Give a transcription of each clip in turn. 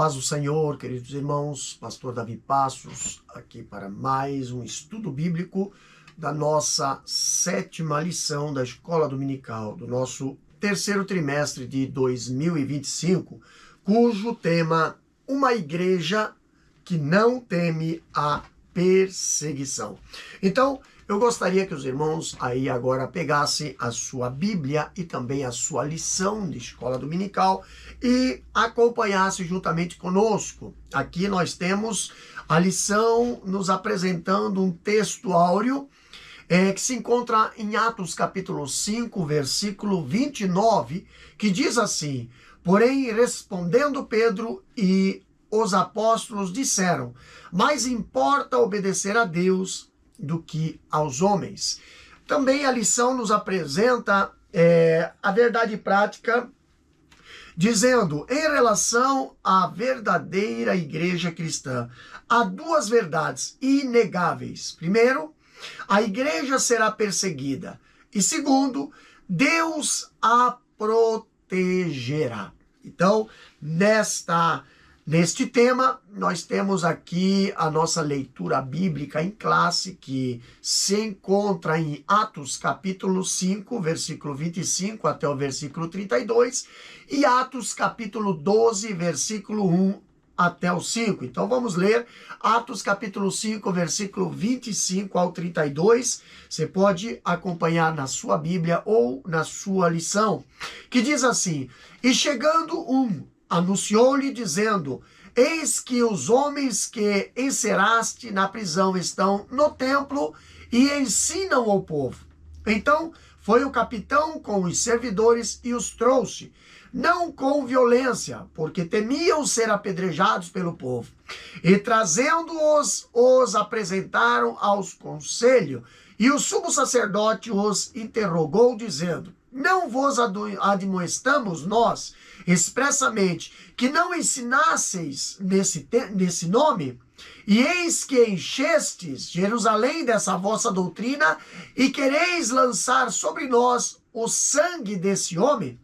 paz do Senhor, queridos irmãos, pastor Davi Passos, aqui para mais um estudo bíblico da nossa 7ª lição da Escola Dominical, do nosso terceiro trimestre de 2025, cujo tema, uma igreja que não teme a perseguição. Então, eu gostaria que os irmãos aí agora pegassem a sua Bíblia e também a sua lição de escola dominical e acompanhassem juntamente conosco. Aqui nós temos a lição nos apresentando um texto áureo que se encontra em Atos capítulo 5, versículo 29, que diz assim: porém, respondendo Pedro e os apóstolos disseram, mais importa obedecer a Deus do que aos homens. Também a lição nos apresenta a verdade prática, dizendo, em relação à verdadeira igreja cristã, há duas verdades inegáveis. Primeiro, a igreja será perseguida. E segundo, Deus a protegerá. Então, neste tema, nós temos aqui a nossa leitura bíblica em classe, que se encontra em Atos capítulo 5, versículo 25 até o versículo 32, e Atos capítulo 12, versículo 1 até o 5. Então vamos ler Atos capítulo 5, versículo 25 ao 32. Você pode acompanhar na sua Bíblia ou na sua lição, que diz assim: e chegando anunciou-lhe dizendo, eis que os homens que encerraste na prisão estão no templo e ensinam ao povo. Então foi o capitão com os servidores e os trouxe, não com violência, porque temiam ser apedrejados pelo povo. E trazendo-os, os apresentaram aos conselhos, e o sumo sacerdote os interrogou, dizendo, não vos admoestamos nós, expressamente, que não ensinasseis nesse nome? E eis que enchestes Jerusalém dessa vossa doutrina, e quereis lançar sobre nós o sangue desse homem?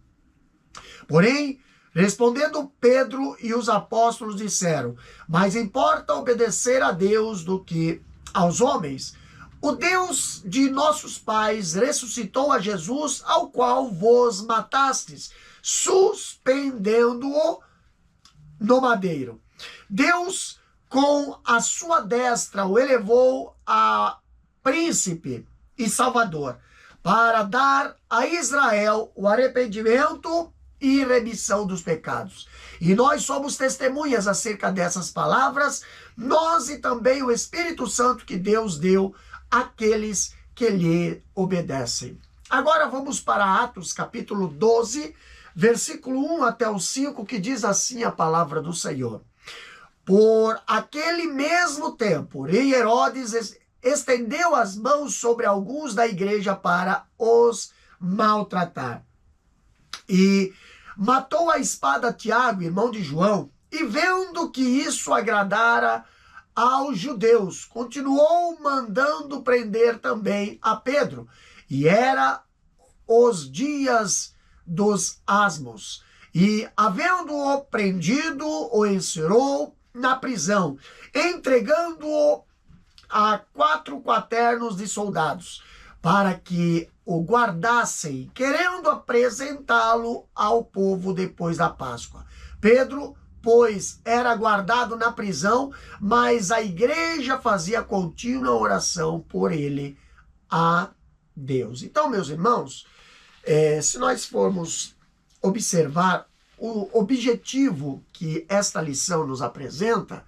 Porém, respondendo Pedro e os apóstolos disseram, mais importa obedecer a Deus do que aos homens. O Deus de nossos pais ressuscitou a Jesus, ao qual vos matastes, suspendendo-o no madeiro. Deus, com a sua destra, o elevou a príncipe e salvador, para dar a Israel o arrependimento e remissão dos pecados. E nós somos testemunhas acerca dessas palavras, nós e também o Espírito Santo que Deus deu àqueles que lhe obedecem. Agora vamos para Atos capítulo 12, versículo 1 até o 5, que diz assim a palavra do Senhor. Por aquele mesmo tempo, rei Herodes estendeu as mãos sobre alguns da igreja para os maltratar. E matou a espada Tiago, irmão de João, e vendo que isso agradara aos judeus, continuou mandando prender também a Pedro. E era os dias dos asmos. E, havendo-o prendido, o encerrou na prisão, entregando-o a 4 quaternos de soldados, para que o guardassem, querendo apresentá-lo ao povo depois da Páscoa. Pedro, pois, era guardado na prisão, mas a igreja fazia contínua oração por ele a Deus. Então, meus irmãos, se nós formos observar o objetivo que esta lição nos apresenta,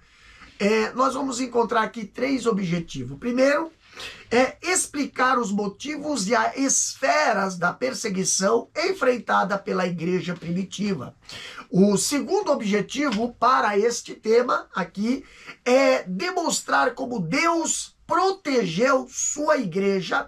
nós vamos encontrar aqui 3 objetivos. Primeiro, explicar os motivos e as esferas da perseguição enfrentada pela igreja primitiva. O segundo objetivo para este tema aqui é demonstrar como Deus protegeu sua igreja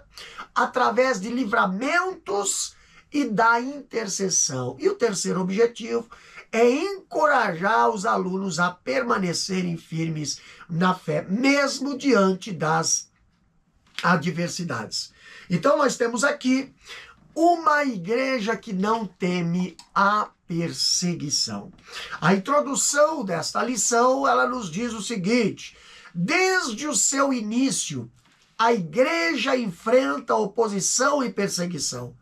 através de livramentos e da intercessão. E o terceiro objetivo é encorajar os alunos a permanecerem firmes na fé, mesmo diante das adversidades. Então nós temos aqui uma igreja que não teme a perseguição. A introdução desta lição, ela nos diz o seguinte: desde o seu início, a igreja enfrenta oposição e perseguição.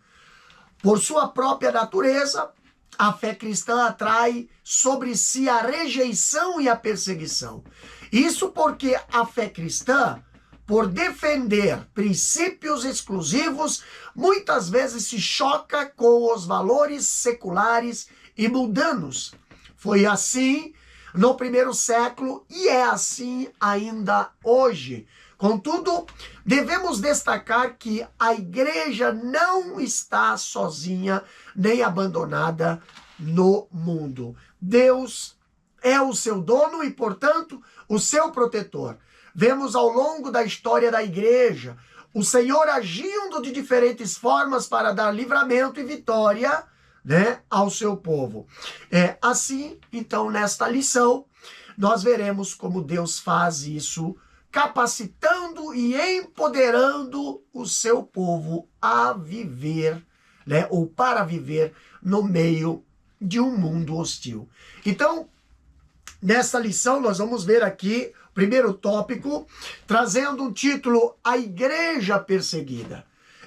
Por sua própria natureza, a fé cristã atrai sobre si a rejeição e a perseguição. Isso porque a fé cristã, por defender princípios exclusivos, muitas vezes se choca com os valores seculares e mundanos. Foi assim no primeiro século e é assim ainda hoje. Contudo, devemos destacar que a igreja não está sozinha nem abandonada no mundo. Deus é o seu dono e, portanto, o seu protetor. Vemos ao longo da história da igreja o Senhor agindo de diferentes formas para dar livramento e vitória, né, ao seu povo. Assim, então, nesta lição, nós veremos como Deus faz isso, capacitando e empoderando o seu povo a viver, né, ou para viver no meio de um mundo hostil. Então, nessa lição, nós vamos ver aqui o primeiro tópico, trazendo um título: A Igreja Perseguida.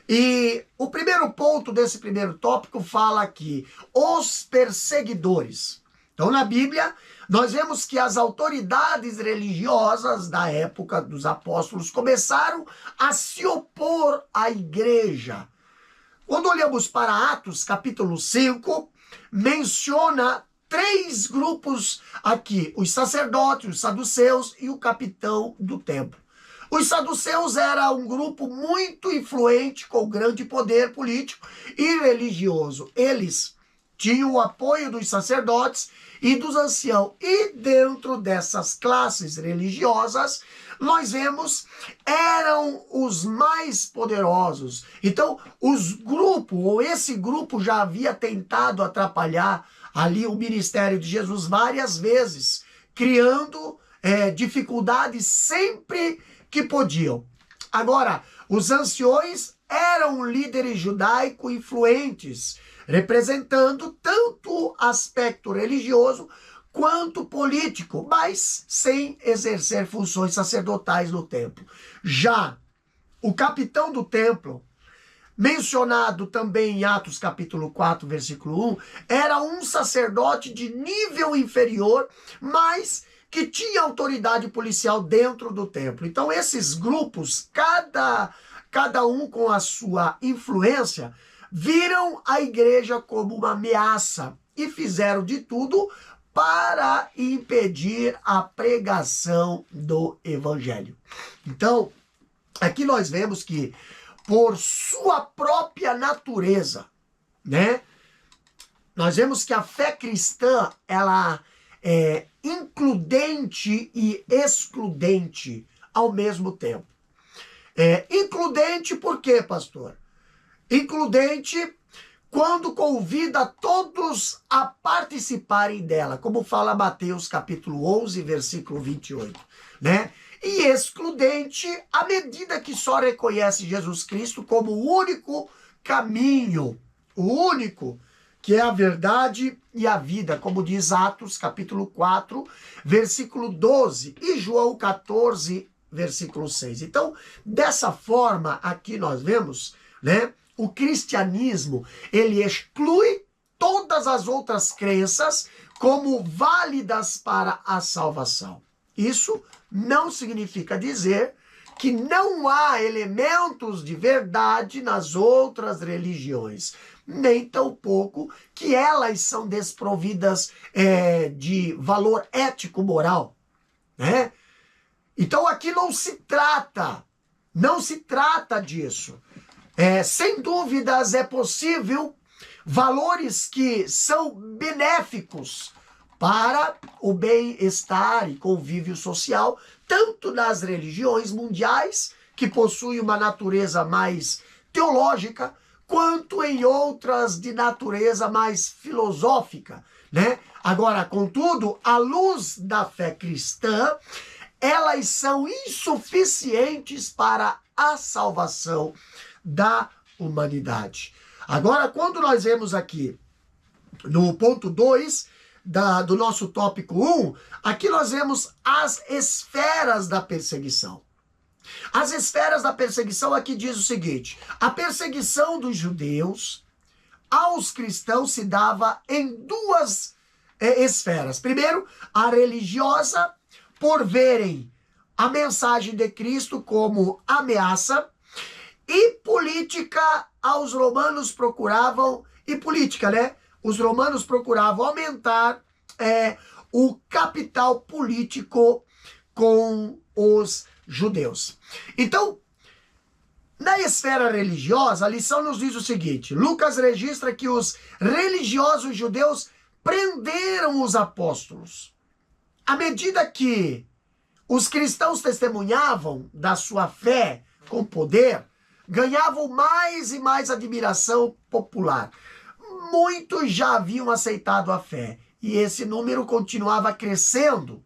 E o primeiro ponto desse primeiro tópico fala aqui: os perseguidores. Então, na Bíblia, nós vemos que as autoridades religiosas da época dos apóstolos começaram a se opor à igreja. Quando olhamos para Atos, capítulo 5, menciona 3 grupos aqui: os sacerdotes, os saduceus e o capitão do templo. Os saduceus era um grupo muito influente, com grande poder político e religioso. Eles tinham o apoio dos sacerdotes e dos anciãos. E dentro dessas classes religiosas, nós vemos, eram os mais poderosos. Então, esse grupo já havia tentado atrapalhar ali o ministério de Jesus várias vezes, criando dificuldades sempre que podiam. Agora, os anciões eram líderes judaicos influentes, representando tanto aspecto religioso quanto político, mas sem exercer funções sacerdotais no templo. Já o capitão do templo, mencionado também em Atos capítulo 4, versículo 1, era um sacerdote de nível inferior, mas que tinha autoridade policial dentro do templo. Então, esses grupos, cada um com a sua influência, viram a igreja como uma ameaça e fizeram de tudo para impedir a pregação do evangelho. Então, aqui nós vemos que, por sua própria natureza, né, nós vemos que a fé cristã, ela é includente e excludente ao mesmo tempo. Includente por quê, pastor? Includente quando convida todos a participarem dela, como fala Mateus capítulo 11, versículo 28, né? E excludente à medida que só reconhece Jesus Cristo como o único caminho, o único que é a verdade e a vida, como diz Atos capítulo 4, versículo 12, e João 14, versículo 6. Então, dessa forma, aqui nós vemos, né, o cristianismo, ele exclui todas as outras crenças como válidas para a salvação. Isso não significa dizer que não há elementos de verdade nas outras religiões, nem tampouco que elas são desprovidas de valor ético-moral, né? Então aqui não se trata disso. Sem dúvidas é possível valores que são benéficos para o bem-estar e convívio social, tanto nas religiões mundiais, que possuem uma natureza mais teológica, quanto em outras de natureza mais filosófica, né? Agora, contudo, à luz da fé cristã, elas são insuficientes para a salvação da humanidade. Agora, quando nós vemos aqui no ponto 2 do nosso tópico 1, aqui nós vemos as esferas da perseguição. As esferas da perseguição aqui diz o seguinte: a perseguição dos judeus aos cristãos se dava em duas esferas. Primeiro, a religiosa, por verem a mensagem de Cristo como ameaça, e política, aos romanos procuravam, e política, né? Os romanos procuravam aumentar o capital político com os judeus. Então, na esfera religiosa, a lição nos diz o seguinte: Lucas registra que os religiosos judeus prenderam os apóstolos. À medida que os cristãos testemunhavam da sua fé com poder, ganhavam mais e mais admiração popular. Muitos já haviam aceitado a fé e esse número continuava crescendo.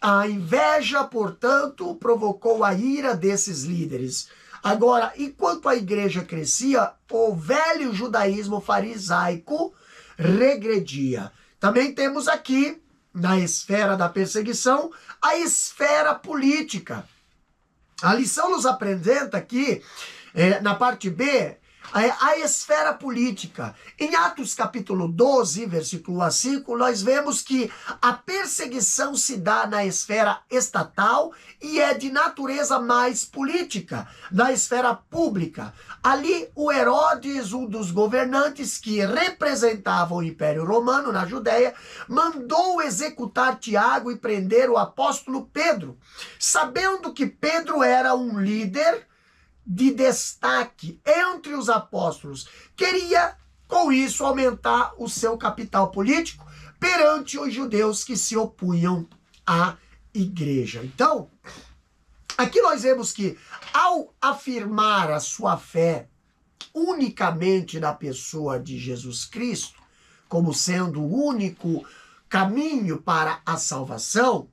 A inveja, portanto, provocou a ira desses líderes. Agora, enquanto a igreja crescia, o velho judaísmo farisaico regredia. Também temos aqui, na esfera da perseguição, a esfera política. A lição nos apresenta aqui, na parte B, a esfera política. Em Atos capítulo 12, versículo 1 a 5, nós vemos que a perseguição se dá na esfera estatal e é de natureza mais política, na esfera pública. Ali, o Herodes, um dos governantes que representava o Império Romano na Judéia, mandou executar Tiago e prender o apóstolo Pedro, sabendo que Pedro era um líder de destaque entre os apóstolos. Queria, com isso, aumentar o seu capital político perante os judeus que se opunham à igreja. Então, aqui nós vemos que, ao afirmar a sua fé unicamente na pessoa de Jesus Cristo, como sendo o único caminho para a salvação,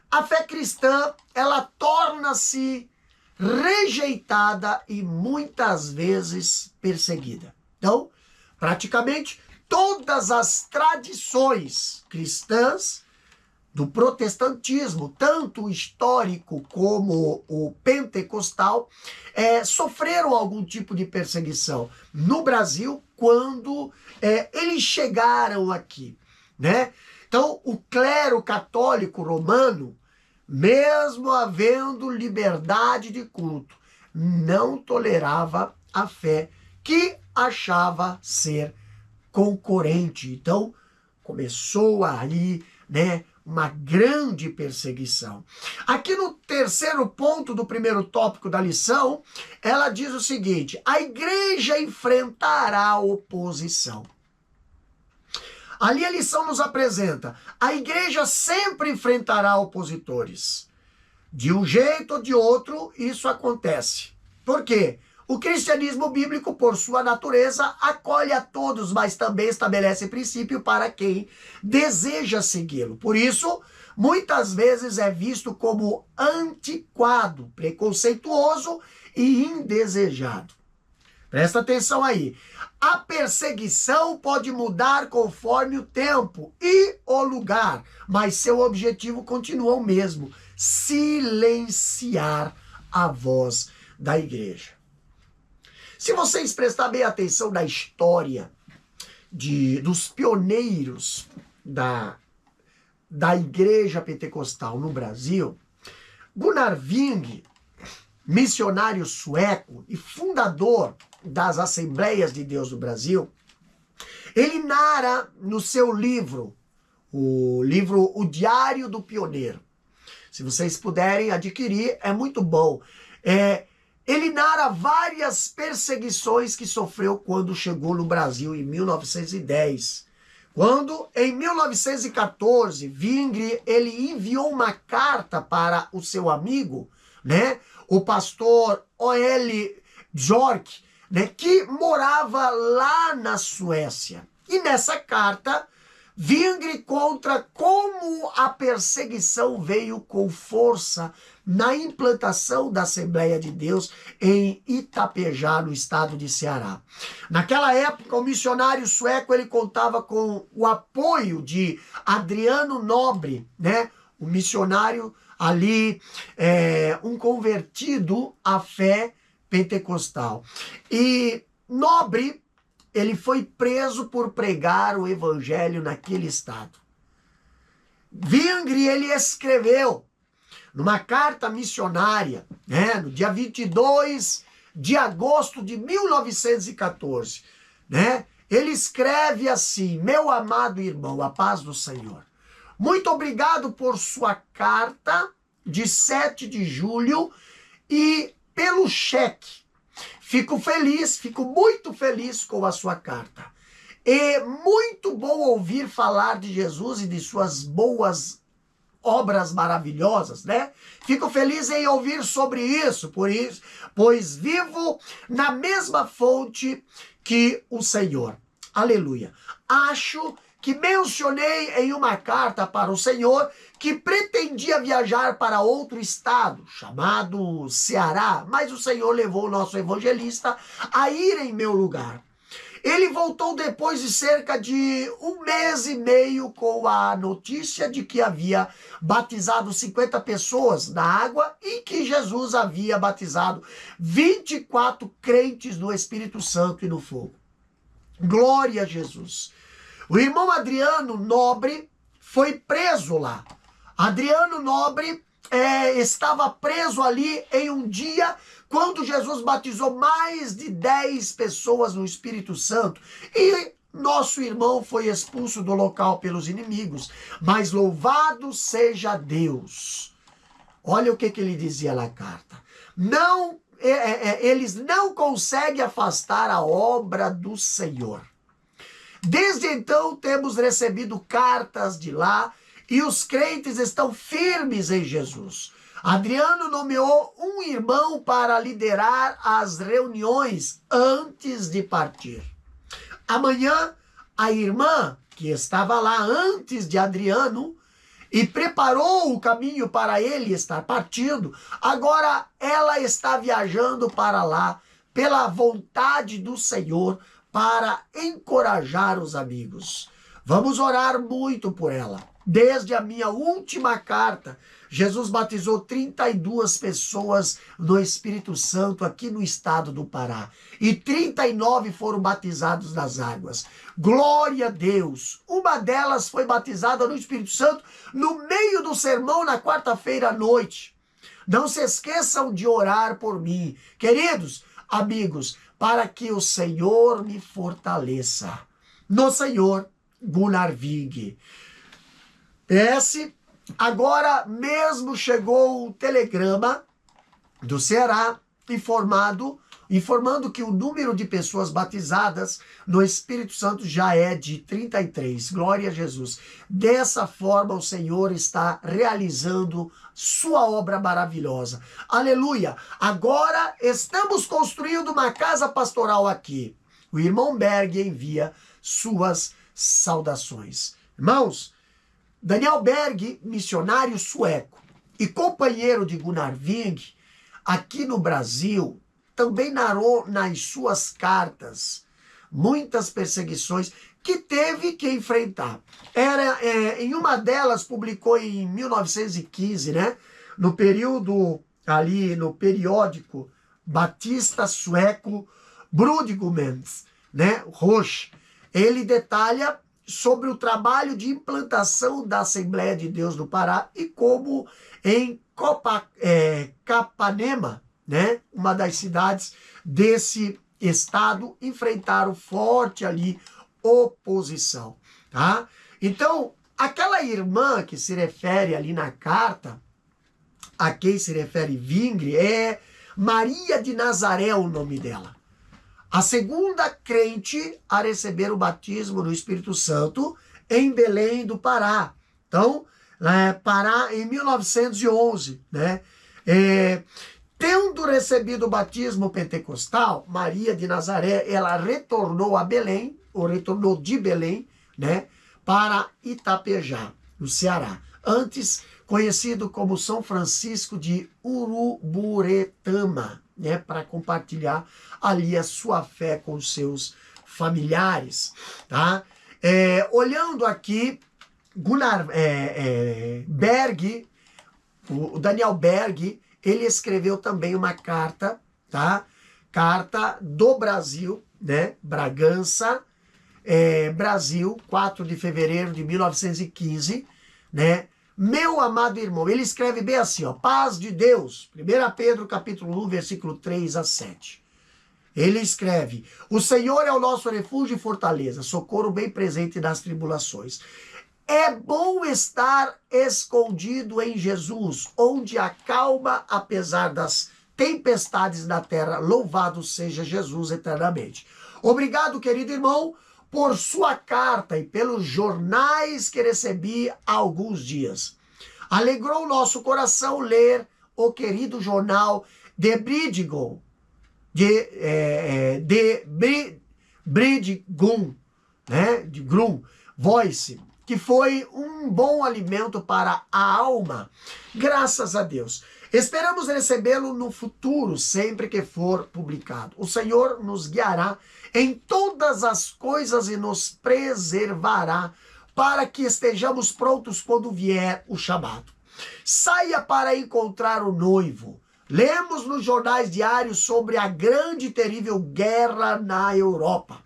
a fé cristã, ela torna-se rejeitada e muitas vezes perseguida. Então, praticamente todas as tradições cristãs do protestantismo, tanto o histórico como o pentecostal, sofreram algum tipo de perseguição no Brasil quando eles chegaram aqui, né? Então, o clero católico romano, mesmo havendo liberdade de culto, não tolerava a fé que achava ser concorrente. Então, começou aí, né, uma grande perseguição. Aqui no terceiro ponto do primeiro tópico da lição, ela diz o seguinte: a igreja enfrentará oposição. Ali a lição nos apresenta: a igreja sempre enfrentará opositores. De um jeito ou de outro, isso acontece. Por quê? O cristianismo bíblico, por sua natureza, acolhe a todos, mas também estabelece princípio para quem deseja segui-lo. Por isso, muitas vezes é visto como antiquado, preconceituoso e indesejado. Presta atenção aí. A perseguição pode mudar conforme o tempo e o lugar, mas seu objetivo continua o mesmo: silenciar a voz da igreja. Se vocês prestarem bem atenção na história dos pioneiros da igreja pentecostal no Brasil, Gunnar Wing, missionário sueco e fundador das Assembleias de Deus do Brasil, ele narra no seu livro, o Diário do Pioneiro. Se vocês puderem adquirir, é muito bom. Ele narra várias perseguições que sofreu quando chegou no Brasil em 1910. Quando, em 1914, Wing, ele enviou uma carta para o seu amigo, né, o pastor O.L. Bjork, né, que morava lá na Suécia. E nessa carta, Wing conta como a perseguição veio com força na implantação da Assembleia de Deus em Itapejá, no estado de Ceará. Naquela época, o missionário sueco ele contava com o apoio de Adriano Nobre, né? O missionário ali, um convertido à fé pentecostal. E Nobre, ele foi preso por pregar o evangelho naquele estado. Vingre, ele escreveu numa carta missionária, né, no dia 22 de agosto de 1914, né, ele escreve assim: meu amado irmão, a paz do Senhor, muito obrigado por sua carta de 7 de julho e pelo cheque. Fico muito feliz com a sua carta. É muito bom ouvir falar de Jesus e de suas boas obras maravilhosas, né? Fico feliz em ouvir sobre isso, pois vivo na mesma fonte que o Senhor. Aleluia. Acho que mencionei em uma carta para o Senhor que pretendia viajar para outro estado, chamado Ceará, mas o Senhor levou o nosso evangelista a ir em meu lugar. Ele voltou depois de cerca de 1 mês e meio com a notícia de que havia batizado 50 pessoas na água e que Jesus havia batizado 24 crentes no Espírito Santo e no fogo. Glória a Jesus. O irmão Adriano Nobre foi preso lá. Adriano Nobre estava preso ali em um dia quando Jesus batizou mais de 10 pessoas no Espírito Santo. E nosso irmão foi expulso do local pelos inimigos. Mas louvado seja Deus. Olha o que ele dizia na carta. Eles não conseguem afastar a obra do Senhor. Desde então temos recebido cartas de lá e os crentes estão firmes em Jesus. Adriano nomeou um irmão para liderar as reuniões antes de partir. Amanhã, a irmã que estava lá antes de Adriano e preparou o caminho para ele estar partindo, agora ela está viajando para lá pela vontade do Senhor para encorajar os amigos. Vamos orar muito por ela. Desde a minha última carta, Jesus batizou 32 pessoas no Espírito Santo aqui no estado do Pará. E 39 foram batizados nas águas. Glória a Deus! Uma delas foi batizada no Espírito Santo no meio do sermão na quarta-feira à noite. Não se esqueçam de orar por mim. Queridos amigos, para que o Senhor me fortaleça. No Senhor, Gunnar Ving. Agora mesmo chegou o telegrama do Ceará informando que o número de pessoas batizadas no Espírito Santo já é de 33. Glória a Jesus. Dessa forma o Senhor está realizando sua obra maravilhosa. Aleluia. Agora estamos construindo uma casa pastoral aqui. O irmão Berg envia suas saudações. Irmãos, Daniel Berg, missionário sueco e companheiro de Gunnar Ving, aqui no Brasil, também narrou nas suas cartas muitas perseguições que teve que enfrentar. Em uma delas, publicou em 1915, né? No período ali, no periódico batista sueco Brudgumens, né? Roche. Ele detalha sobre o trabalho de implantação da Assembleia de Deus no Pará e como em Capanema, né, uma das cidades desse estado, enfrentaram forte ali oposição, tá? Então, aquela irmã que se refere ali na carta, a quem se refere Vingre, é Maria de Nazaré o nome dela. A segunda crente a receber o batismo no Espírito Santo em Belém do Pará. Então, Pará em 1911, né? Tendo recebido o batismo pentecostal, Maria de Nazaré, ela retornou a Belém, ou retornou de Belém, né? Para Itapejá, no Ceará. Antes, conhecido como São Francisco de Uruburetama, né, para compartilhar ali a sua fé com os seus familiares, tá? Olhando aqui, Gunnar Berg, o Daniel Berg, ele escreveu também uma carta, tá? Carta do Brasil, né? Bragança, Brasil, 4 de fevereiro de 1915, né? Meu amado irmão, ele escreve bem assim, ó, paz de Deus, 1 Pedro capítulo 1, versículo 3 a 7. Ele escreve, o Senhor é o nosso refúgio e fortaleza, socorro bem presente nas tribulações. É bom estar escondido em Jesus, onde acalma apesar das tempestades da terra. Louvado seja Jesus eternamente. Obrigado, querido irmão, por sua carta e pelos jornais que recebi há alguns dias. Alegrou nosso coração ler o querido jornal de Bridgegum, né, de Grum Voice, que foi um bom alimento para a alma. Graças a Deus. Esperamos recebê-lo no futuro, sempre que for publicado. O Senhor nos guiará em todas as coisas e nos preservará para que estejamos prontos quando vier o chamado. Saia para encontrar o noivo. Lemos nos jornais diários sobre a grande e terrível guerra na Europa.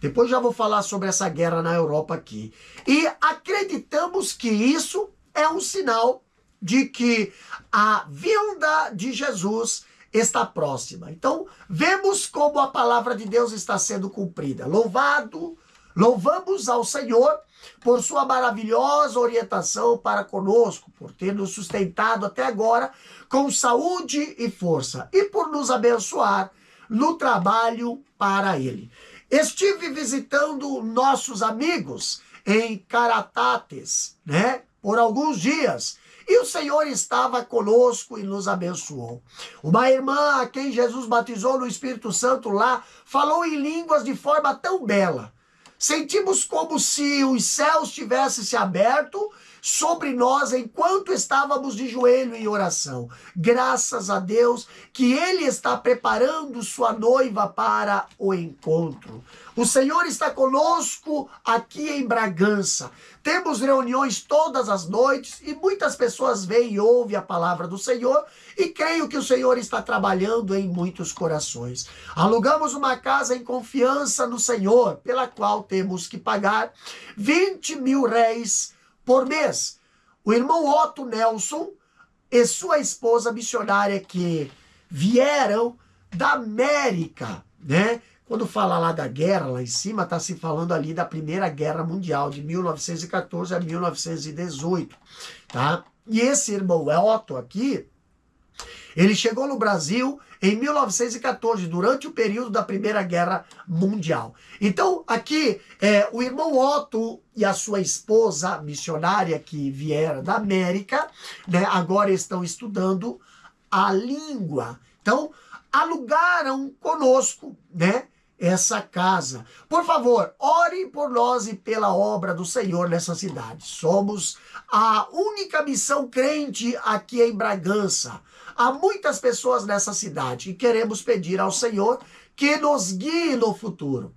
Depois já vou falar sobre essa guerra na Europa aqui. E acreditamos que isso é um sinal de que a vinda de Jesus está próxima. Então, vemos como a palavra de Deus está sendo cumprida. Louvamos ao Senhor por sua maravilhosa orientação para conosco, por ter nos sustentado até agora com saúde e força e por nos abençoar no trabalho para Ele. Estive visitando nossos amigos em Caratates, né, por alguns dias, e o Senhor estava conosco e nos abençoou. Uma irmã a quem Jesus batizou no Espírito Santo lá, falou em línguas de forma tão bela. Sentimos como se os céus tivessem se aberto sobre nós enquanto estávamos de joelho em oração. Graças a Deus que Ele está preparando sua noiva para o encontro. O Senhor está conosco aqui em Bragança. Temos reuniões todas as noites e muitas pessoas vêm e ouvem a palavra do Senhor e creio que o Senhor está trabalhando em muitos corações. Alugamos uma casa em confiança no Senhor, pela qual temos que pagar 20 mil réis por mês. O irmão Otto Nelson e sua esposa missionária que vieram da América, né? Quando fala lá da guerra, lá em cima, está se falando ali da Primeira Guerra Mundial, de 1914 a 1918, tá? E esse irmão Otto aqui, ele chegou no Brasil em 1914, durante o período da Primeira Guerra Mundial. Então, aqui, o irmão Otto e a sua esposa missionária que vieram da América, né, agora estão estudando a língua. Então, alugaram conosco, né, essa casa. Por favor, orem por nós e pela obra do Senhor nessa cidade. Somos a única missão crente aqui em Bragança. Há muitas pessoas nessa cidade e queremos pedir ao Senhor que nos guie no futuro.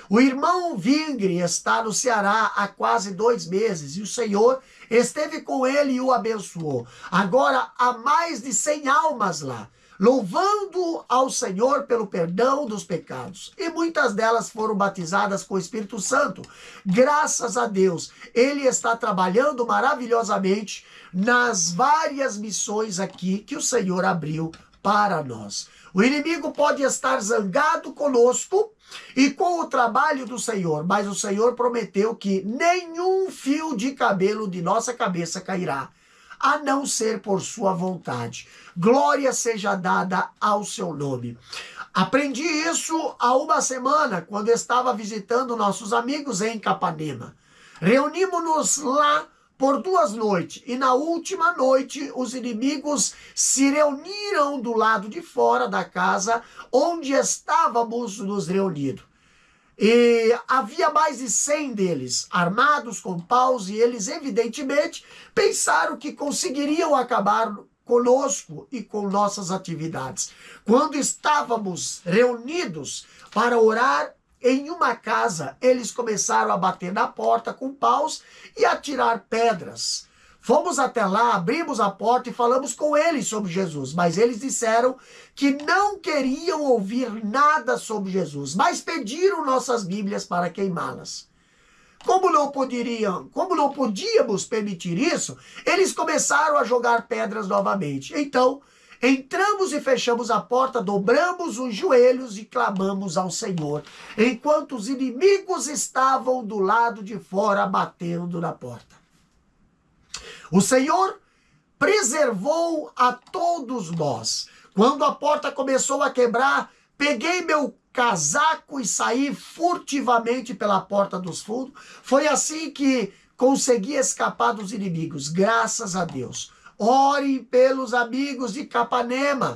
O irmão Vingre está no Ceará há quase 2 meses e o Senhor esteve com ele e o abençoou. Agora há mais de 100 almas lá, louvando ao Senhor pelo perdão dos pecados. E muitas delas foram batizadas com o Espírito Santo. Graças a Deus, Ele está trabalhando maravilhosamente nas várias missões aqui que o Senhor abriu para nós. O inimigo pode estar zangado conosco e com o trabalho do Senhor, mas o Senhor prometeu que nenhum fio de cabelo de nossa cabeça cairá, a não ser por sua vontade. Glória seja dada ao seu nome. Aprendi isso há uma semana, quando estava visitando nossos amigos em Capanema. Reunimos-nos lá por 2 noites, e na última noite os inimigos se reuniram do lado de fora da casa onde estávamos nos reunidos. E havia mais de 100 deles, armados com paus, e eles evidentemente pensaram que conseguiriam acabar conosco e com nossas atividades. Quando estávamos reunidos para orar em uma casa, eles começaram a bater na porta com paus e a tirar pedras. Fomos até lá, abrimos a porta e falamos com eles sobre Jesus, mas eles disseram que não queriam ouvir nada sobre Jesus, mas pediram nossas Bíblias para queimá-las. Como não podíamos permitir isso, eles começaram a jogar pedras novamente. Então, entramos e fechamos a porta, dobramos os joelhos e clamamos ao Senhor, enquanto os inimigos estavam do lado de fora batendo na porta. O Senhor preservou a todos nós. Quando a porta começou a quebrar, peguei meu casaco e saí furtivamente pela porta dos fundos. Foi assim que consegui escapar dos inimigos, graças a Deus. Ore pelos amigos de Capanema.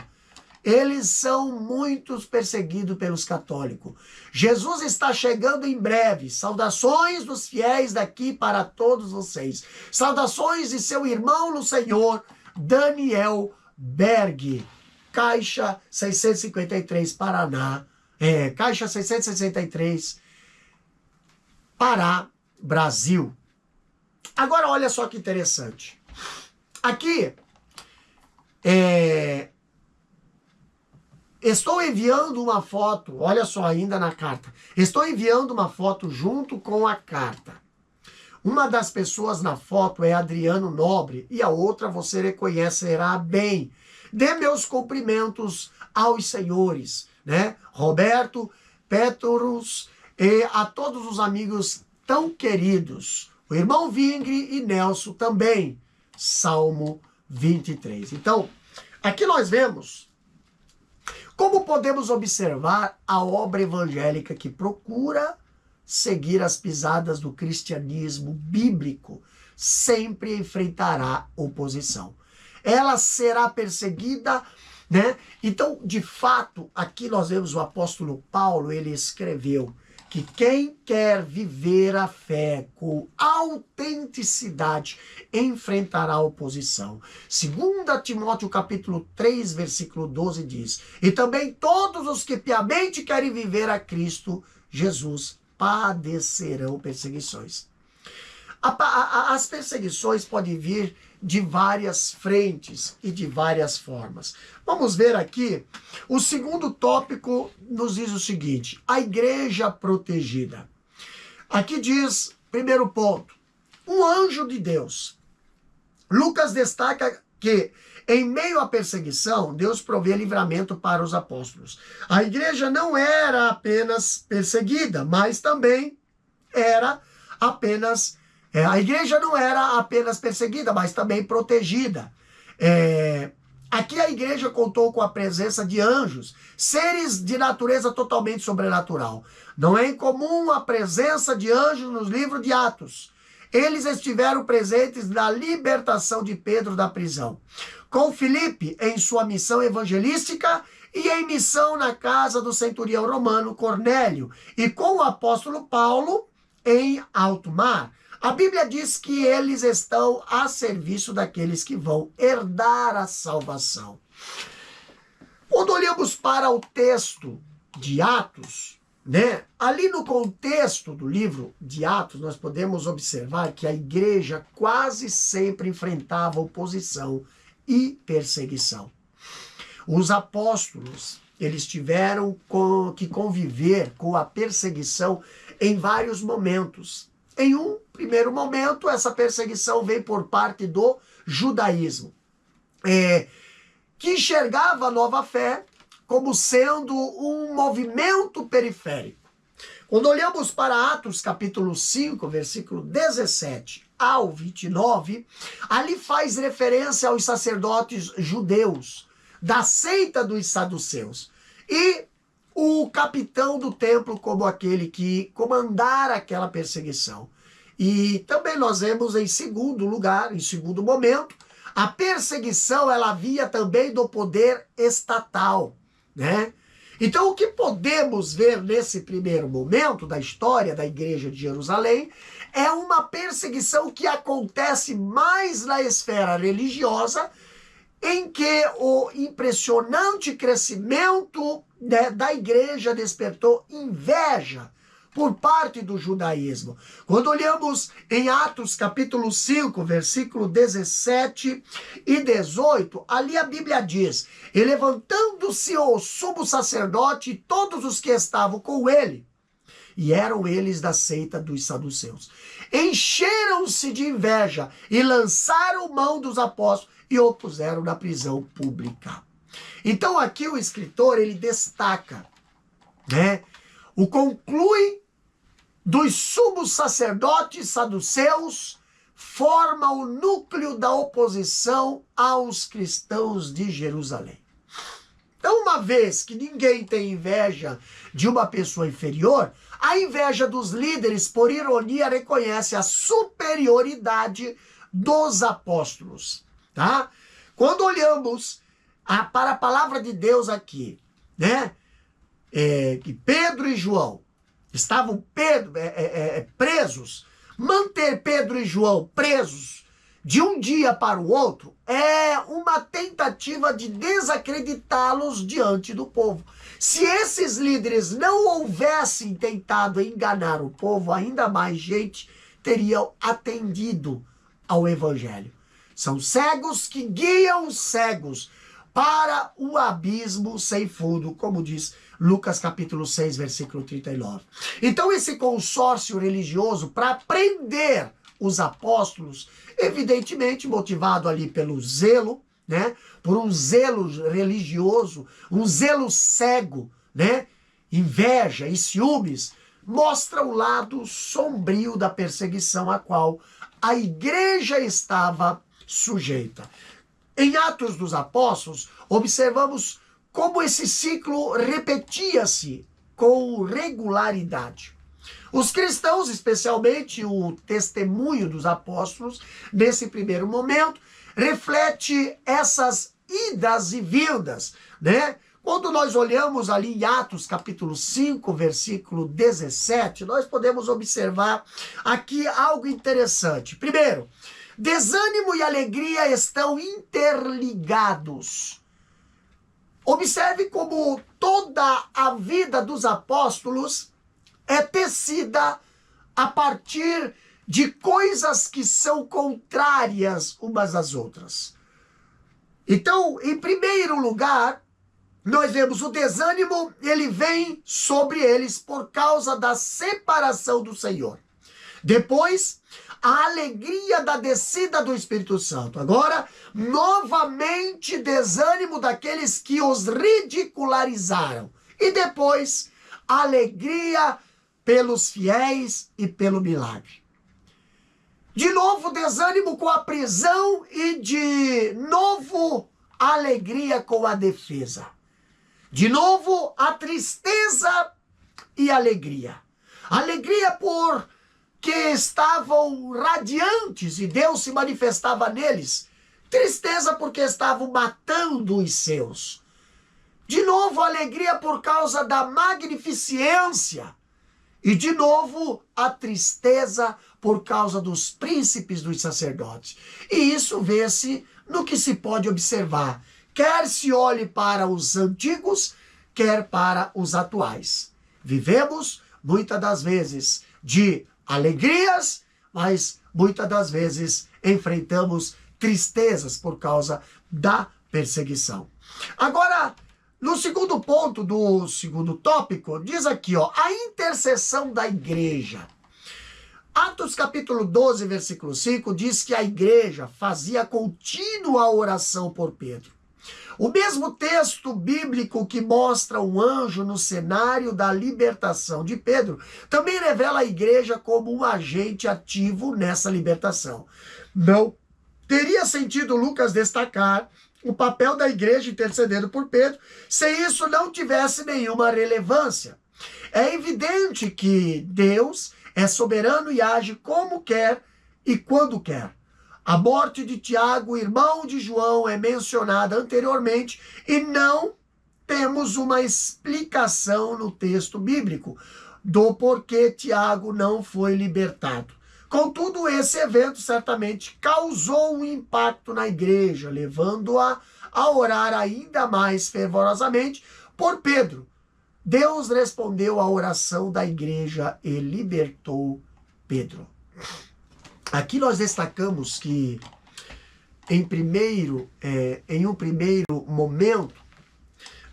Eles são muitos perseguidos pelos católicos. Jesus está chegando em breve. Saudações dos fiéis daqui para todos vocês. Saudações de seu irmão no Senhor, Daniel Berg. Caixa 653, Paraná. Caixa 663, Pará, Brasil. Agora, olha só que interessante. Aqui, estou enviando uma foto, olha só, ainda na carta. Estou enviando uma foto junto com a carta. Uma das pessoas na foto é Adriano Nobre e a outra você reconhecerá bem. Dê meus cumprimentos aos senhores, né? Roberto, Petrus e a todos os amigos tão queridos. O irmão Vingre e Nelson também. Salmo 23. Então, aqui nós vemos como podemos observar a obra evangélica que procura seguir as pisadas do cristianismo bíblico sempre enfrentará oposição. Ela será perseguida, né? Então, de fato, aqui nós vemos o apóstolo Paulo, ele escreveu que quem quer viver a fé com autenticidade enfrentará oposição. 2 Timóteo capítulo 3, versículo 12 diz: e também todos os que piamente querem viver a Cristo Jesus padecerão perseguições. As perseguições podem vir de várias frentes e de várias formas. Vamos ver aqui, o segundo tópico nos diz o seguinte: a igreja protegida. Aqui diz, primeiro ponto, um anjo de Deus. Lucas destaca que, em meio à perseguição, Deus provê livramento para os apóstolos. A igreja não era apenas perseguida, mas também era apenas... a igreja não era apenas perseguida, mas também protegida. Aqui a igreja contou com a presença de anjos, seres de natureza totalmente sobrenatural. Não é incomum a presença de anjos nos livros de Atos. Eles estiveram presentes na libertação de Pedro da prisão, com Filipe em sua missão evangelística e em missão na casa do centurião romano Cornélio, e com o apóstolo Paulo em alto mar. A Bíblia diz que eles estão a serviço daqueles que vão herdar a salvação. Quando olhamos para o texto de Atos, né, ali no contexto do livro de Atos, nós podemos observar que a igreja quase sempre enfrentava oposição e perseguição. Os apóstolos, eles tiveram que conviver com a perseguição em vários momentos. Em um primeiro momento, essa perseguição vem por parte do judaísmo, que enxergava a nova fé como sendo um movimento periférico. Quando olhamos para Atos capítulo 5, versículo 17 ao 29, ali faz referência aos sacerdotes judeus, da seita dos saduceus, e o capitão do templo como aquele que comandara aquela perseguição. E também nós vemos em segundo lugar, em segundo momento, a perseguição ela via também do poder estatal, né? Então, o que podemos ver nesse primeiro momento da história da igreja de Jerusalém é uma perseguição que acontece mais na esfera religiosa, em que o impressionante crescimento, né, da igreja despertou inveja por parte do judaísmo. Quando olhamos em Atos capítulo 5, versículo 17 e 18, ali a Bíblia diz: e levantando-se o sumo sacerdote e todos os que estavam com ele, e eram eles da seita dos saduceus, encheram-se de inveja e lançaram mão dos apóstolos e o puseram na prisão pública. Então aqui o escritor, ele destaca, né, o conclui dos sumos sacerdotes saduceus forma o núcleo da oposição aos cristãos de Jerusalém. Então, uma vez que ninguém tem inveja de uma pessoa inferior, a inveja dos líderes, por ironia, reconhece a superioridade dos apóstolos, tá? Quando olhamos para a palavra de Deus aqui, né, que Pedro e João estavam presos, manter Pedro e João presos de um dia para o outro é uma tentativa de desacreditá-los diante do povo. Se esses líderes não houvessem tentado enganar o povo, ainda mais gente teria atendido ao evangelho. São cegos que guiam os cegos para o abismo sem fundo, como diz Lucas capítulo 6, versículo 39. Então esse consórcio religioso para prender os apóstolos, evidentemente motivado ali pelo zelo, né, por um zelo religioso, um zelo cego, né, inveja e ciúmes, mostra o lado sombrio da perseguição a qual a igreja estava sujeita. Em Atos dos Apóstolos, observamos como esse ciclo repetia-se com regularidade. Os cristãos, especialmente o testemunho dos apóstolos, nesse primeiro momento, reflete essas idas e vindas, né? Quando nós olhamos ali em Atos capítulo 5, versículo 17, nós podemos observar aqui algo interessante. Primeiro, desânimo e alegria estão interligados. Observe como toda a vida dos apóstolos é tecida a partir de coisas que são contrárias umas às outras. Então, em primeiro lugar, nós vemos o desânimo, ele vem sobre eles por causa da separação do Senhor. Depois, a alegria da descida do Espírito Santo. Agora, novamente, desânimo daqueles que os ridicularizaram. E depois, alegria pelos fiéis e pelo milagre. De novo, desânimo com a prisão e de novo, alegria com a defesa. De novo, a tristeza e alegria. Alegria por que estavam radiantes e Deus se manifestava neles. Tristeza porque estavam matando os seus. De novo, alegria por causa da magnificência. E de novo, a tristeza por causa dos príncipes dos sacerdotes. E isso vê-se no que se pode observar. Quer se olhe para os antigos, quer para os atuais. Vivemos, muitas das vezes, de alegrias, mas muitas das vezes enfrentamos tristezas por causa da perseguição. Agora, no segundo ponto do segundo tópico, diz aqui, ó, a intercessão da igreja. Atos capítulo 12, versículo 5, diz que a igreja fazia contínua oração por Pedro. O mesmo texto bíblico que mostra um anjo no cenário da libertação de Pedro também revela a igreja como um agente ativo nessa libertação. Não teria sentido Lucas destacar o papel da igreja intercedendo por Pedro se isso não tivesse nenhuma relevância. É evidente que Deus é soberano e age como quer e quando quer. A morte de Tiago, irmão de João, é mencionada anteriormente e não temos uma explicação no texto bíblico do porquê Tiago não foi libertado. Contudo, esse evento certamente causou um impacto na igreja, levando-a a orar ainda mais fervorosamente por Pedro. Deus respondeu à oração da igreja e libertou Pedro. Aqui nós destacamos que, em um primeiro momento,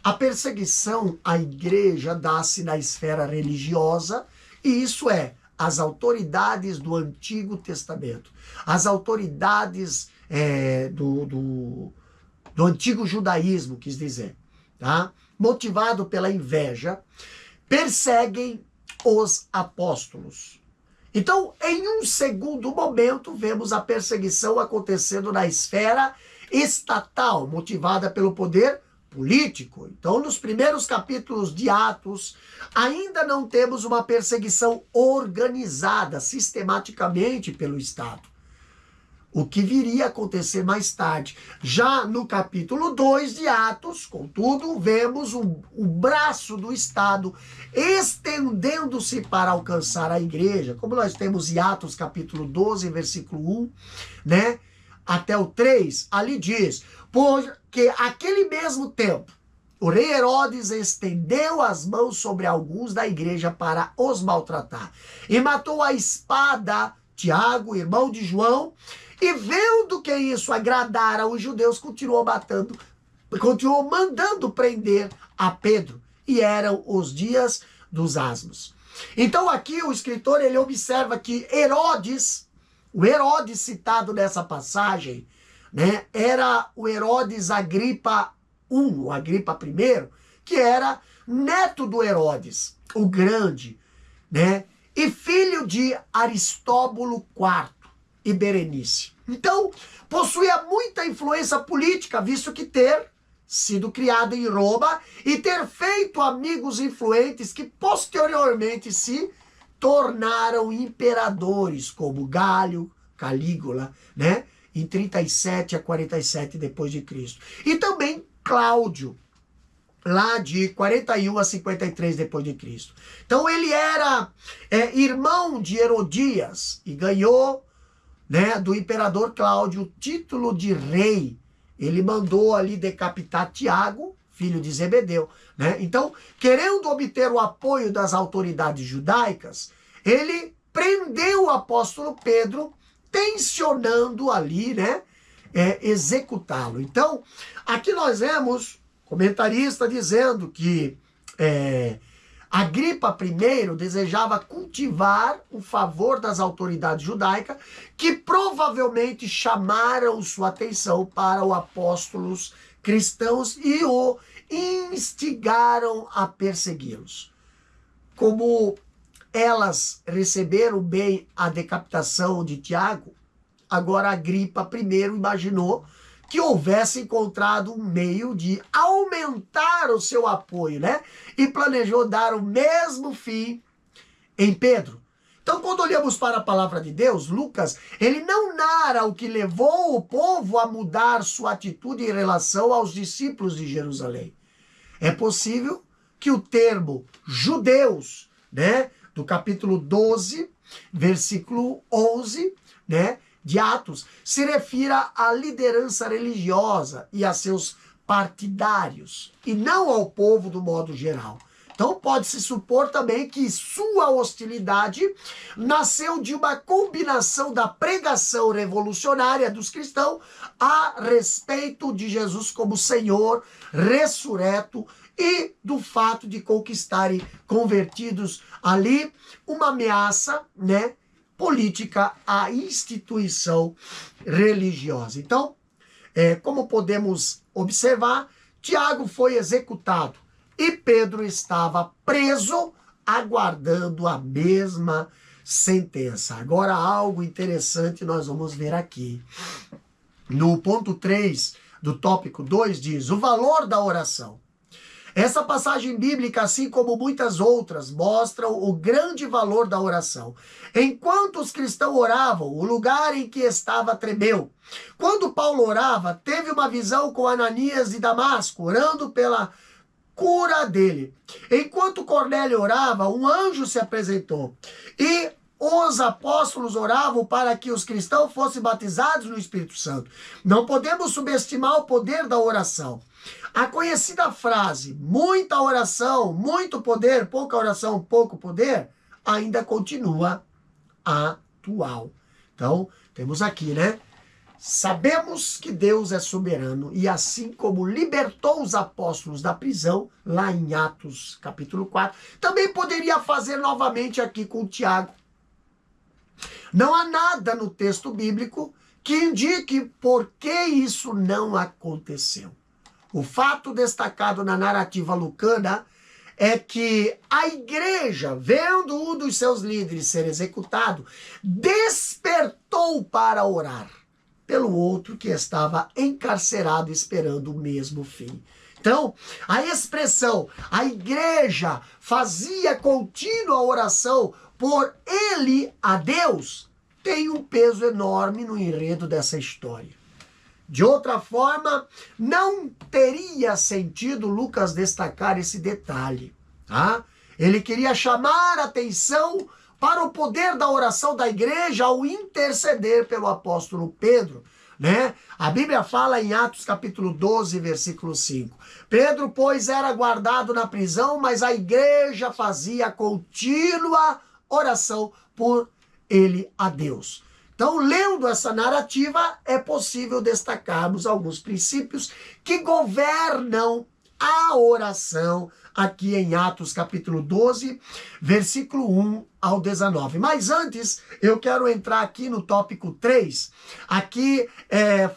a perseguição à igreja dá-se na esfera religiosa, e isso é, as autoridades do Antigo Testamento, as autoridades do antigo judaísmo, quis dizer, tá? Motivado pela inveja, perseguem os apóstolos. Então, em um segundo momento, vemos a perseguição acontecendo na esfera estatal, motivada pelo poder político. Então, nos primeiros capítulos de Atos, ainda não temos uma perseguição organizada sistematicamente pelo Estado. O que viria a acontecer mais tarde. Já no capítulo 2 de Atos, contudo, vemos o braço do Estado estendendo-se para alcançar a igreja, como nós temos em Atos capítulo 12, versículo 1, né, até o 3, ali diz, porque aquele mesmo tempo, o rei Herodes estendeu as mãos sobre alguns da igreja para os maltratar, e matou a espada Tiago, irmão de João, e vendo que isso agradara aos judeus, continuou mandando prender a Pedro. E eram os dias dos asnos. Então aqui o escritor ele observa que Herodes, o Herodes citado nessa passagem, né, era o Herodes Agripa I, o Agripa I, que era neto do Herodes, o Grande, né, e filho de Aristóbulo IV e Berenice. Então, possuía muita influência política, visto que ter sido criado em Roma e ter feito amigos influentes que posteriormente se tornaram imperadores, como Gálio, Calígula, né, em 37 a 47 depois de Cristo. E também Cláudio, lá de 41 a 53 depois de Cristo. Então ele era irmão de Herodias e ganhou, né, do imperador Cláudio o título de rei. Ele mandou ali decapitar Tiago, filho de Zebedeu, né? Então, querendo obter o apoio das autoridades judaicas, ele prendeu o apóstolo Pedro, tensionando ali, né, executá-lo. Então, aqui nós vemos comentarista dizendo que Agripa I desejava cultivar o favor das autoridades judaicas, que provavelmente chamaram sua atenção para os apóstolos cristãos e o instigaram a persegui-los. Como elas receberam bem a decapitação de Tiago, agora Agripa I imaginou que houvesse encontrado um meio de aumentar o seu apoio, né? E planejou dar o mesmo fim em Pedro. Então, quando olhamos para a palavra de Deus, Lucas, ele não narra o que levou o povo a mudar sua atitude em relação aos discípulos de Jerusalém. É possível que o termo judeus, né, do capítulo 12, versículo 11, né, de Atos, se refira à liderança religiosa e a seus partidários, e não ao povo do modo geral. Então pode-se supor também que sua hostilidade nasceu de uma combinação da pregação revolucionária dos cristãos a respeito de Jesus como Senhor, ressurreto, e do fato de conquistarem convertidos ali uma ameaça, né, política à instituição religiosa. Então, como podemos observar, Tiago foi executado e Pedro estava preso, aguardando a mesma sentença. Agora, algo interessante nós vamos ver aqui. No ponto 3 do tópico 2 diz, o valor da oração. Essa passagem bíblica, assim como muitas outras, mostram o grande valor da oração. Enquanto os cristãos oravam, o lugar em que estava tremeu. Quando Paulo orava, teve uma visão com Ananias de Damasco, orando cura dele. Enquanto Cornélio orava, um anjo se apresentou e os apóstolos oravam para que os cristãos fossem batizados no Espírito Santo. Não podemos subestimar o poder da oração. A conhecida frase, muita oração, muito poder, pouca oração, pouco poder, ainda continua atual. Então, temos aqui, né? Sabemos que Deus é soberano e assim como libertou os apóstolos da prisão, lá em Atos capítulo 4, também poderia fazer novamente aqui com Tiago. Não há nada no texto bíblico que indique por que isso não aconteceu. O fato destacado na narrativa lucana é que a igreja, vendo um dos seus líderes ser executado, despertou para orar pelo outro que estava encarcerado esperando o mesmo fim. Então, a expressão, a igreja fazia contínua oração por ele a Deus, tem um peso enorme no enredo dessa história. De outra forma, não teria sentido Lucas destacar esse detalhe, tá? Ele queria chamar a atenção para o poder da oração da igreja ao interceder pelo apóstolo Pedro, né? A Bíblia fala em Atos capítulo 12, versículo 5. Pedro, pois, era guardado na prisão, mas a igreja fazia contínua oração por ele a Deus. Então, lendo essa narrativa, é possível destacarmos alguns princípios que governam a oração aqui em Atos capítulo 12, versículo 1 ao 19. Mas antes, eu quero entrar aqui no tópico 3, aqui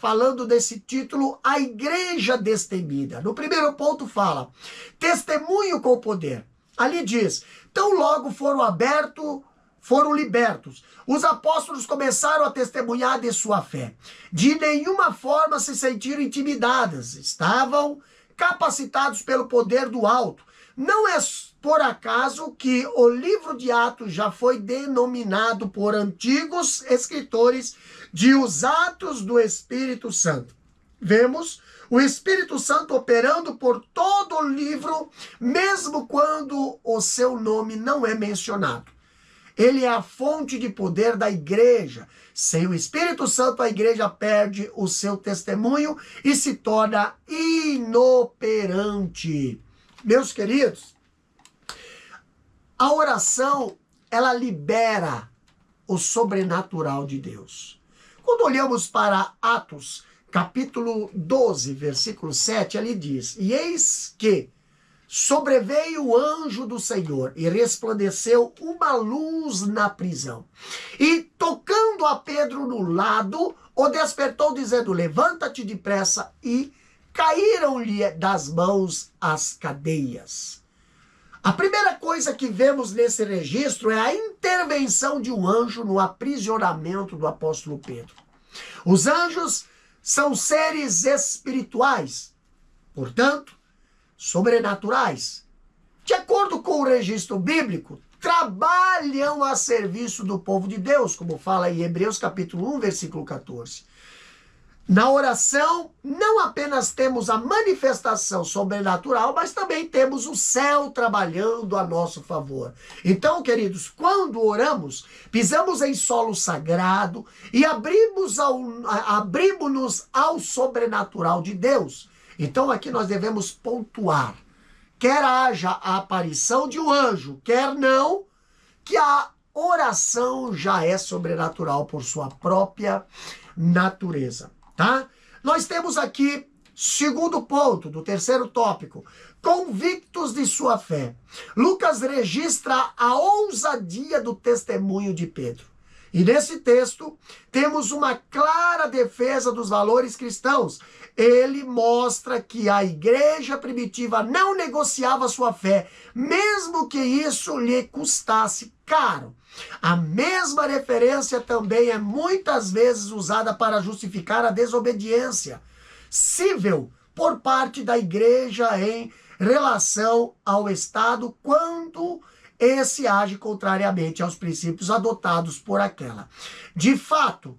falando desse título, A Igreja Destemida. No primeiro ponto fala, testemunho com poder. Ali diz, tão logo foram libertos. Os apóstolos começaram a testemunhar de sua fé. De nenhuma forma se sentiram intimidados. Estavam capacitados pelo poder do alto. Não é por acaso que o livro de Atos já foi denominado por antigos escritores de os Atos do Espírito Santo. Vemos o Espírito Santo operando por todo o livro, mesmo quando o seu nome não é mencionado. Ele é a fonte de poder da igreja. Sem o Espírito Santo, a igreja perde o seu testemunho e se torna inoperante. Meus queridos, a oração, ela libera o sobrenatural de Deus. Quando olhamos para Atos, capítulo 12, versículo 7, ali diz, e eis que sobreveio o anjo do Senhor e resplandeceu uma luz na prisão. E tocando a Pedro no lado, o despertou dizendo, levanta-te depressa, e caíram-lhe das mãos as cadeias. A primeira coisa que vemos nesse registro é a intervenção de um anjo no aprisionamento do apóstolo Pedro. Os anjos são seres espirituais, portanto, sobrenaturais. De acordo com o registro bíblico, trabalham a serviço do povo de Deus, como fala em Hebreus capítulo 1, versículo 14. Na oração, não apenas temos a manifestação sobrenatural, mas também temos o céu trabalhando a nosso favor. Então, queridos, quando oramos, pisamos em solo sagrado e abrimos-nos ao sobrenatural de Deus. Então, aqui nós devemos pontuar, quer haja a aparição de um anjo, quer não, que a oração já é sobrenatural por sua própria natureza. Tá? Nós temos aqui, segundo ponto do terceiro tópico, convictos de sua fé. Lucas registra a ousadia do testemunho de Pedro. E nesse texto, temos uma clara defesa dos valores cristãos. Ele mostra que a igreja primitiva não negociava sua fé, mesmo que isso lhe custasse caro. A mesma referência também é muitas vezes usada para justificar a desobediência civil por parte da igreja em relação ao Estado quando esse age contrariamente aos princípios adotados por aquela. De fato,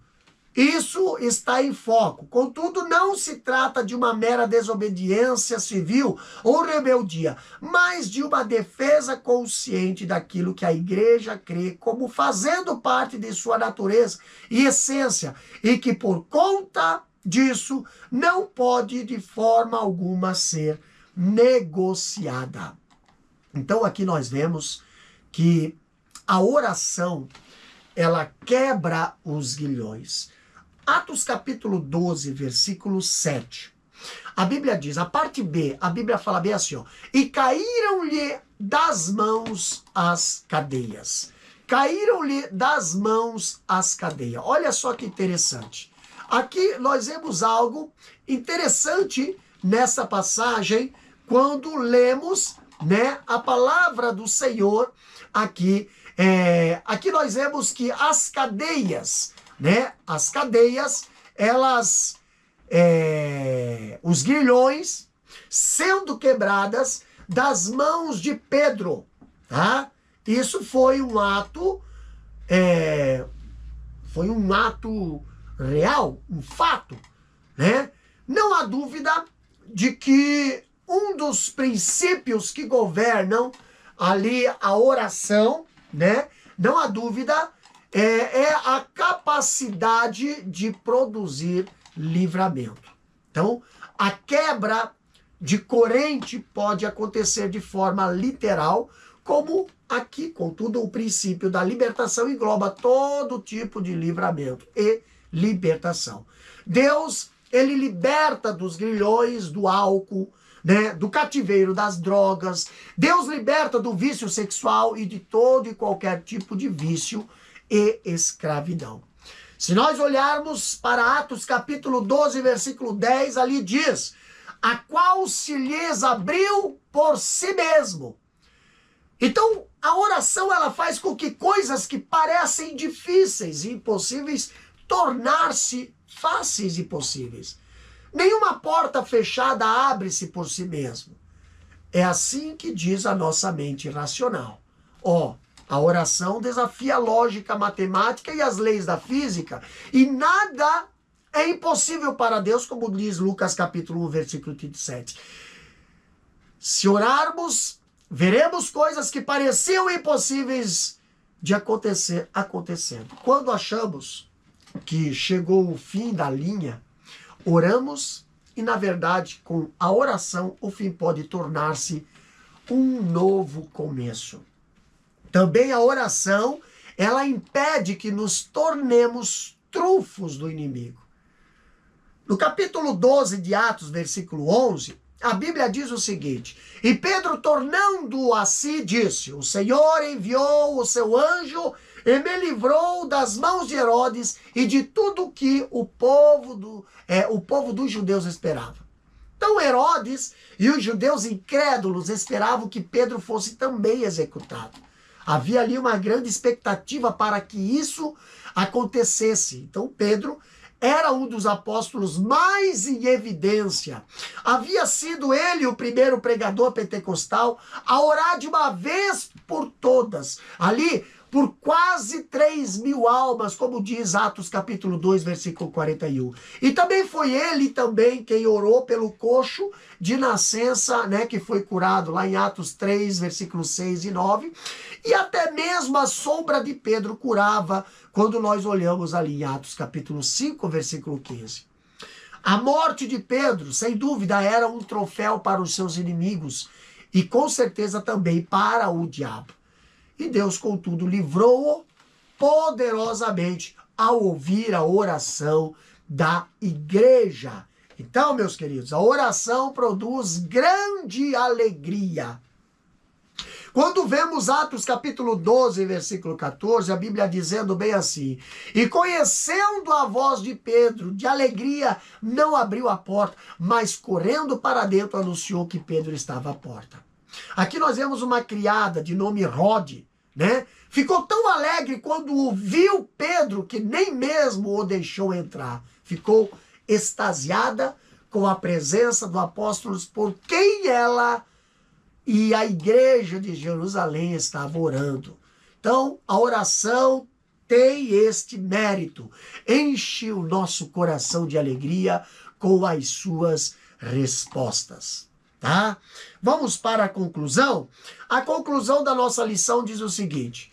Isso está em foco. Contudo, não se trata de uma mera desobediência civil ou rebeldia, mas de uma defesa consciente daquilo que a igreja crê como fazendo parte de sua natureza e essência, e que por conta disso não pode de forma alguma ser negociada. Então aqui nós vemos que a oração, ela quebra os grilhões. Atos capítulo 12, versículo 7. A Bíblia diz, a parte B, a Bíblia fala bem assim, ó, e caíram-lhe das mãos as cadeias. Caíram-lhe das mãos as cadeias. Olha só que interessante. Aqui nós vemos algo interessante nessa passagem, quando lemos, né, a palavra do Senhor aqui. Aqui nós vemos que as cadeias, né? As cadeias, elas, os grilhões sendo quebradas das mãos de Pedro, tá? Isso foi um ato, real, um fato, né? Não há dúvida de que um dos princípios que governam ali a oração, né? Não há dúvida, é a capacidade de produzir livramento. Então, a quebra de corrente pode acontecer de forma literal, como aqui, contudo, o princípio da libertação engloba todo tipo de livramento e libertação. Deus, ele liberta dos grilhões, do álcool, né, do cativeiro das drogas. Deus liberta do vício sexual e de todo e qualquer tipo de vício e escravidão. Se nós olharmos para Atos capítulo 12, versículo 10, ali diz, a qual se lhes abriu por si mesmo. Então, a oração, ela faz com que coisas que parecem difíceis e impossíveis tornar-se fáceis e possíveis. Nenhuma porta fechada abre-se por si mesmo. É assim que diz a nossa mente racional. A oração desafia a lógica, a matemática e as leis da física, e nada é impossível para Deus, como diz Lucas capítulo 1, versículo 37. Se orarmos, veremos coisas que pareciam impossíveis de acontecer, acontecendo. Quando achamos que chegou o fim da linha, oramos e, na verdade, com a oração, o fim pode tornar-se um novo começo. Também a oração, ela impede que nos tornemos trunfos do inimigo. No capítulo 12 de Atos, versículo 11, a Bíblia diz o seguinte, e Pedro, tornando a si, disse, o Senhor enviou o seu anjo e me livrou das mãos de Herodes e de tudo que o povo dos judeus esperava. Então Herodes e os judeus incrédulos esperavam que Pedro fosse também executado. Havia ali uma grande expectativa para que isso acontecesse. Então Pedro era um dos apóstolos mais em evidência. Havia sido ele o primeiro pregador pentecostal a orar de uma vez por todas. Ali, por quase 3.000 almas, como diz Atos capítulo 2, versículo 41. E também foi ele quem orou pelo coxo de nascença, né, que foi curado lá em Atos 3, versículos 6 e 9. E até mesmo a sombra de Pedro curava, quando nós olhamos ali em Atos capítulo 5, versículo 15. A morte de Pedro, sem dúvida, era um troféu para os seus inimigos e com certeza também para o diabo. E Deus, contudo, livrou-o poderosamente ao ouvir a oração da igreja. Então, meus queridos, a oração produz grande alegria. Quando vemos Atos capítulo 12, versículo 14, a Bíblia dizendo bem assim, e conhecendo a voz de Pedro, de alegria, não abriu a porta, mas correndo para dentro anunciou que Pedro estava à porta. Aqui nós vemos uma criada de nome Rode, né? Ficou tão alegre quando viu Pedro que nem mesmo o deixou entrar. Ficou extasiada com a presença do apóstolo por quem ela e a igreja de Jerusalém estava orando. Então, a oração tem este mérito. Enche o nosso coração de alegria com as suas respostas. Tá? Vamos para a conclusão? A conclusão da nossa lição diz o seguinte: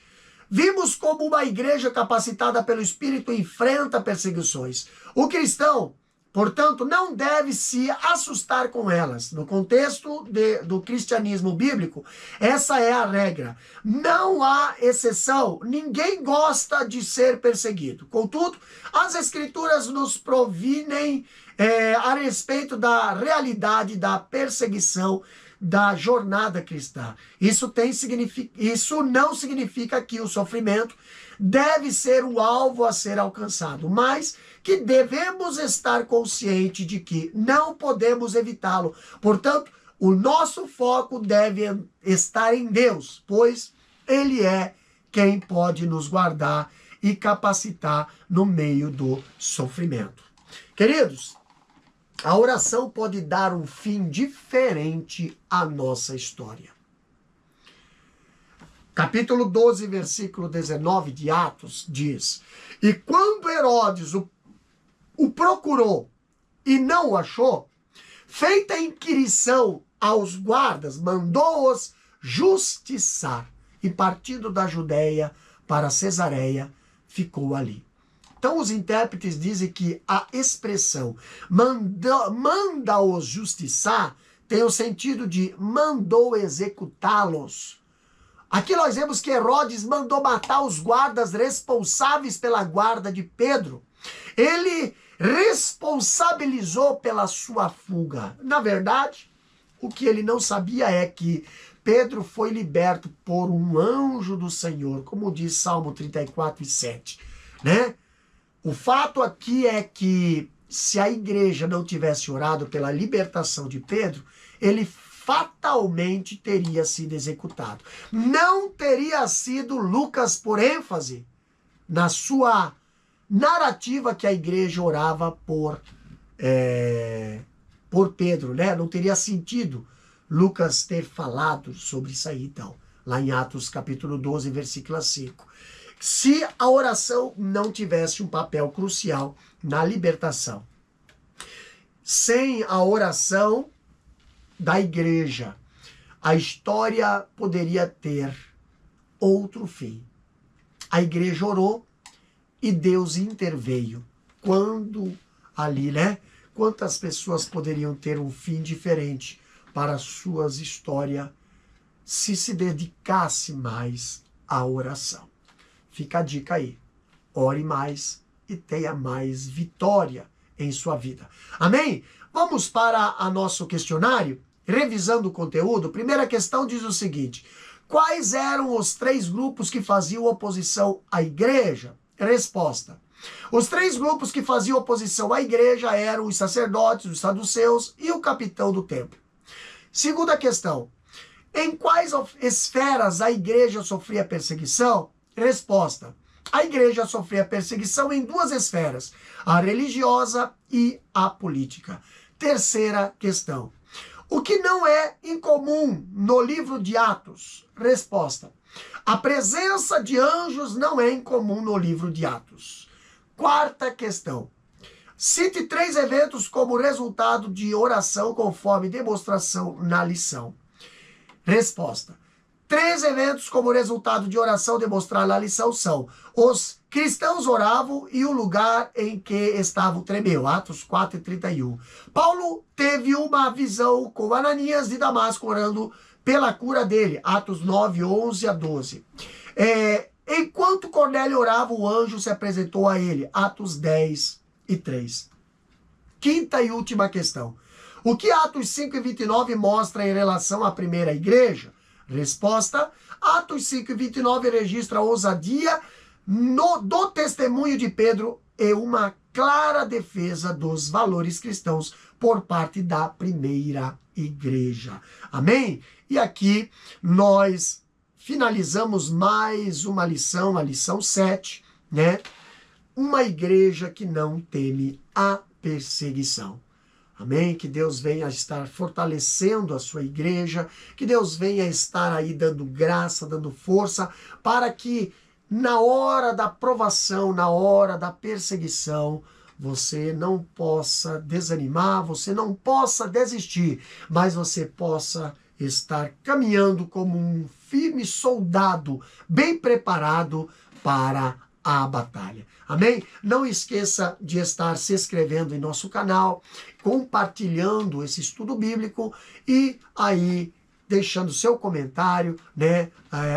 vimos como uma igreja capacitada pelo Espírito enfrenta perseguições. O cristão, portanto, não deve se assustar com elas. No contexto do cristianismo bíblico, essa é a regra. Não há exceção. Ninguém gosta de ser perseguido. Contudo, as Escrituras nos provinem a respeito da realidade da perseguição da jornada cristã. Isso não significa que o sofrimento deve ser o alvo a ser alcançado, mas que devemos estar conscientes de que não podemos evitá-lo. Portanto, o nosso foco deve estar em Deus, pois Ele é quem pode nos guardar e capacitar no meio do sofrimento. Queridos, a oração pode dar um fim diferente à nossa história. Capítulo 12, versículo 19 de Atos diz: e quando Herodes o procurou e não o achou, feita a inquirição aos guardas, mandou-os justiçar, e partindo da Judéia para Cesareia, ficou ali. Então os intérpretes dizem que a expressão manda-os justiçar tem o sentido de mandou executá-los. Aqui nós vemos que Herodes mandou matar os guardas responsáveis pela guarda de Pedro. Ele responsabilizou pela sua fuga. Na verdade, o que ele não sabia é que Pedro foi liberto por um anjo do Senhor, como diz Salmo 34:7, né? O fato aqui é que se a igreja não tivesse orado pela libertação de Pedro, ele fatalmente teria sido executado. Não teria sido Lucas, por ênfase na sua narrativa, que a igreja orava por Pedro, né? Não teria sentido Lucas ter falado sobre isso aí, então, lá em Atos capítulo 12, versículo 5. Se a oração não tivesse um papel crucial na libertação. Sem a oração da igreja, a história poderia ter outro fim. A igreja orou e Deus interveio. Quando ali, né? Quantas pessoas poderiam ter um fim diferente para suas histórias se dedicasse mais à oração? Fica a dica aí. Ore mais e tenha mais vitória em sua vida. Amém? Vamos para o nosso questionário? Revisando o conteúdo, primeira questão diz o seguinte: quais eram os 3 grupos que faziam oposição à igreja? Resposta: os 3 grupos que faziam oposição à igreja eram os sacerdotes, os saduceus e o capitão do templo. Segunda questão: em quais esferas a igreja sofria perseguição? Resposta: a igreja sofria perseguição em 2 esferas, a religiosa e a política. Terceira questão: o que não é incomum no livro de Atos? Resposta: a presença de anjos não é incomum no livro de Atos. Quarta questão: cite 3 eventos como resultado de oração conforme demonstração na lição. Resposta: 3 eventos como resultado de oração demonstrados na lição são: os cristãos oravam e o lugar em que estavam tremeu. Atos 4:31. Paulo teve uma visão com Ananias de Damasco orando pela cura dele. Atos 9:11-12. Enquanto Cornélio orava, o anjo se apresentou a ele. Atos 10:3. Quinta e última questão: o que Atos 5:29 mostra em relação à primeira igreja? Resposta: Atos 5:29 registra a ousadia do testemunho de Pedro e uma clara defesa dos valores cristãos por parte da primeira igreja. Amém? E aqui nós finalizamos mais uma lição, a lição 7, né? Uma igreja que não teme a perseguição. Amém? Que Deus venha estar fortalecendo a sua igreja, que Deus venha estar aí dando graça, dando força, para que na hora da provação, na hora da perseguição, você não possa desanimar, você não possa desistir, mas você possa estar caminhando como um firme soldado, bem preparado para a batalha. Amém? Não esqueça de estar se inscrevendo em nosso canal, compartilhando esse estudo bíblico e aí deixando seu comentário, né?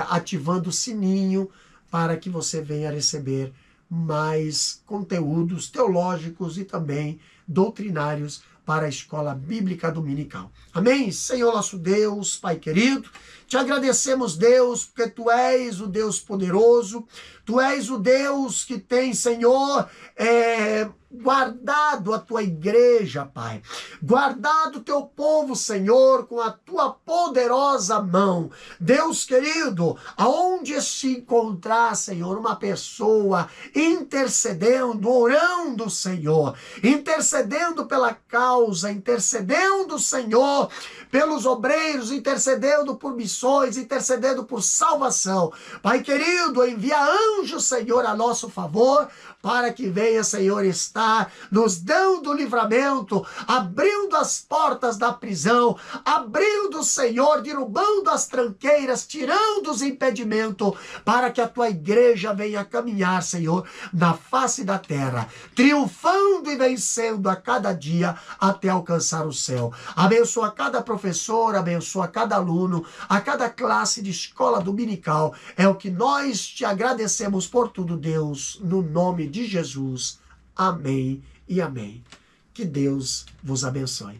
Ativando o sininho para que você venha receber mais conteúdos teológicos e também doutrinários para a escola bíblica dominical. Amém? Senhor nosso Deus, Pai querido, te agradecemos, Deus, porque Tu és o Deus poderoso, Tu és o Deus que tem, Senhor, guardado a Tua igreja, Pai. Guardado o Teu povo, Senhor, com a Tua poderosa mão. Deus querido, aonde se encontrar, Senhor, uma pessoa intercedendo, orando, Senhor, intercedendo pela causa, intercedendo, Senhor, pelos obreiros, intercedendo por missões, intercedendo por salvação. Pai querido, envia anjos, Senhor, a nosso favor, para que venha, Senhor, estar nos dando livramento, abrindo as portas da prisão, abrindo, Senhor, derrubando as tranqueiras, tirando os impedimentos, para que a Tua igreja venha caminhar, Senhor, na face da terra, triunfando e vencendo a cada dia até alcançar o céu. Abençoa cada professor, abençoa cada aluno, a cada classe de escola dominical. É o que nós te agradecemos por tudo, Deus, no nome de Jesus. Amém e amém. Que Deus vos abençoe.